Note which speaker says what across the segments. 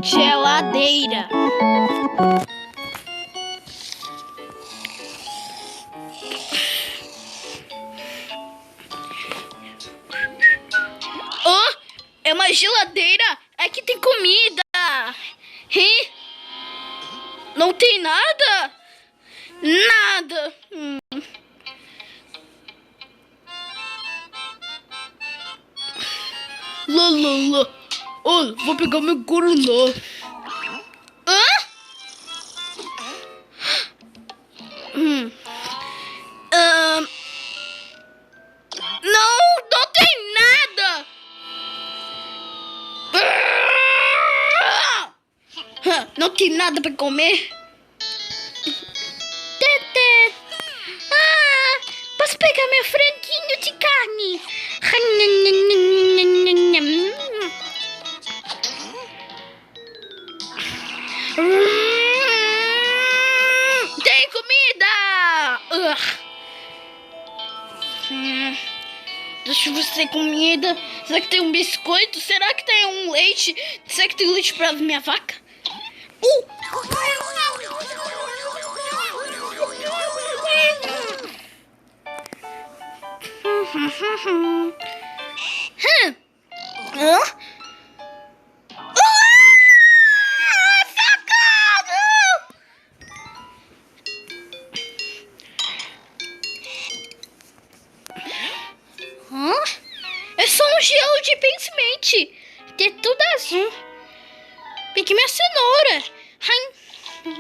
Speaker 1: Geladeira. Oh, é uma geladeira. Aqui tem comida. Hein? Não tem nada? Nada. Lá. Olha, vou pegar meu guaraná. Hã? Não tem nada. Não tem nada pra comer. Tete. Posso pegar meu franguinho de carne? Tem comida! Deixa eu ver se tem comida. Será que tem um biscoito? Será que tem um leite? Será que tem leite pra minha vaca? É só um gelo de pencilmation. Tem tudo azul. Peguei minha cenoura. Eu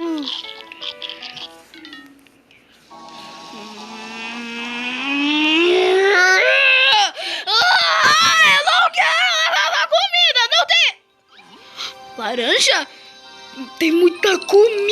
Speaker 1: não quero comida, não tem. Laranja? Tem muita comida.